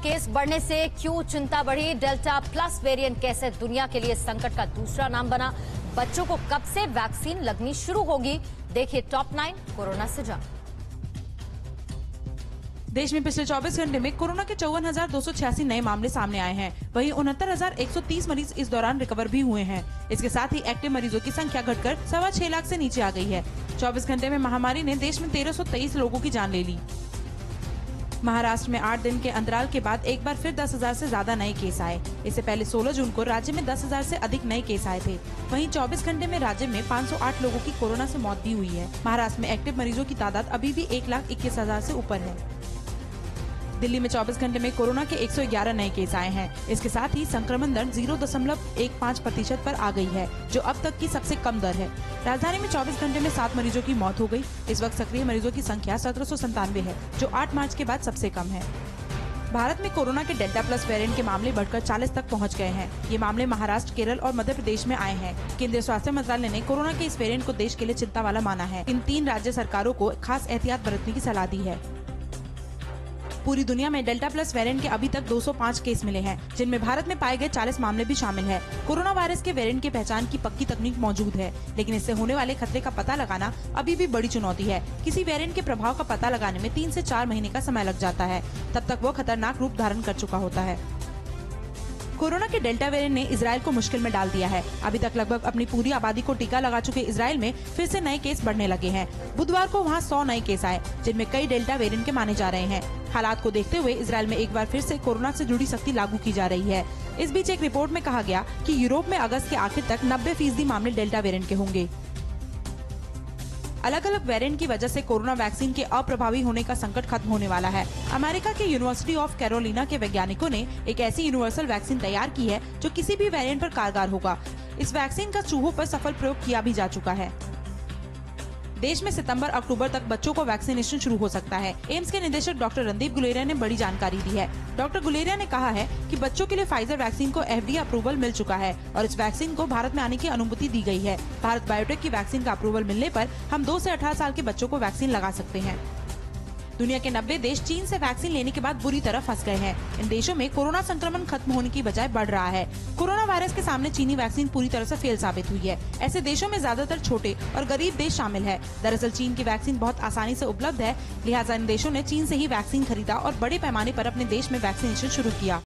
Case बढ़ने से क्यों चिंता बढ़ी? डेल्टा प्लस वेरिएंट कैसे दुनिया के लिए संकट का दूसरा नाम बना? बच्चों को कब से वैक्सीन लगनी शुरू होगी? देखिए टॉप 9 कोरोना से जान। देश में पिछले 24 घंटे में कोरोना के 54,286 नए मामले सामने आए हैं। वहीं 69,130 मरीज इस दौरान रिकवर भी हुए हैं। इसके साथ ही एक्टिव मरीजों की संख्या घटकर 6.25 लाख से नीचे आ गई है। 24 घंटे में महामारी ने देश में 1323 लोगों की जान ले ली। महाराष्ट्र में 8 दिन के अंतराल के बाद एक बार फिर 10,000 से ज्यादा नए केस आए। इससे पहले 16 जून को राज्य में 10,000 से अधिक नए केस आए थे। वहीं 24 घंटे में राज्य में 508 लोगों की कोरोना से मौत भी हुई है। महाराष्ट्र में एक्टिव मरीजों की तादाद अभी भी 1,21,000 से ऊपर है। दिल्ली में 24 घंटे में कोरोना के 111 नए केस आए हैं। इसके साथ ही संक्रमण दर 0.15% पर आ गई है, जो अब तक की सबसे कम दर है। राजधानी में 24 घंटे में 7 मरीजों की मौत हो गई। इस वक्त सक्रिय मरीजों की संख्या 1797 है, जो 8 मार्च के बाद सबसे कम है। भारत में कोरोना के डेल्टा प्लस वेरिएंट के मामले बढ़कर 40 तक पहुंच गए हैं। ये मामले महाराष्ट्र, केरल और मध्य प्रदेश में आए हैं। केंद्रीय स्वास्थ्य मंत्रालय ने कोरोना के इस वेरिएंट को देश के लिए चिंता वाला माना है। इन 3 राज्य सरकारों को खास एहतियात बरतने की सलाह दी है। पूरी दुनिया में डेल्टा प्लस वेरिएंट के अभी तक 205 केस मिले हैं, जिनमें भारत में पाए गए 40 मामले भी शामिल है। कोरोना वायरस के वेरिएंट की पहचान की पक्की तकनीक मौजूद है, लेकिन इससे होने वाले खतरे का पता लगाना अभी भी बड़ी चुनौती है। किसी वेरिएंट के प्रभाव का पता लगाने में 3 से 4 महीने का समय लग जाता है। तब तक वो खतरनाक रूप धारण कर चुका होता है। कोरोना के डेल्टा वेरिएंट ने इजराइल को मुश्किल में डाल दिया है। अभी तक लगभग अपनी पूरी आबादी को टीका लगा चुके इजराइल में फिर से नए केस बढ़ने लगे हैं। बुधवार को वहां 100 नए केस आए, जिनमें कई डेल्टा वेरिएंट के माने जा रहे हैं। हालात को देखते हुए इजराइल में एक बार फिर से कोरोना से जुड़ी सख्ती लागू की जा रही है। इस बीच एक रिपोर्ट में कहा गया कि यूरोप में अगस्त के आखिर तक 90% मामले डेल्टा वेरिएंट के होंगे। अलग अलग वेरिएंट की वजह से कोरोना वैक्सीन के अप्रभावी होने का संकट खत्म होने वाला है। अमेरिका के यूनिवर्सिटी ऑफ कैरोलिना के वैज्ञानिकों ने एक ऐसी यूनिवर्सल वैक्सीन तैयार की है जो किसी भी वेरिएंट पर कारगर होगा। इस वैक्सीन का चूहों पर सफल प्रयोग किया भी जा चुका है। देश में सितंबर-अक्टूबर तक बच्चों को वैक्सीनेशन शुरू हो सकता है। एम्स के निदेशक डॉक्टर रणदीप गुलेरिया ने बड़ी जानकारी दी है। डॉक्टर गुलेरिया ने कहा है कि बच्चों के लिए फाइजर वैक्सीन को FDA अप्रूवल मिल चुका है और इस वैक्सीन को भारत में आने की अनुमति दी गई है। भारत बायोटेक की वैक्सीन का अप्रूवल मिलने पर हम 2 से 18 साल के बच्चों को वैक्सीन लगा सकते हैं। दुनिया के 90 देश चीन से वैक्सीन लेने के बाद बुरी तरह फंस गए हैं। इन देशों में कोरोना संक्रमण खत्म होने की बजाय बढ़ रहा है। कोरोना वायरस के सामने चीनी वैक्सीन पूरी तरह से फेल साबित हुई है। ऐसे देशों में ज्यादातर छोटे और गरीब देश शामिल है। दरअसल चीन की वैक्सीन बहुत आसानी से उपलब्ध है, लिहाजा इन देशों ने चीन से ही वैक्सीन खरीदा और बड़े पैमाने पर अपने देश में वैक्सीनेशन शुरू किया।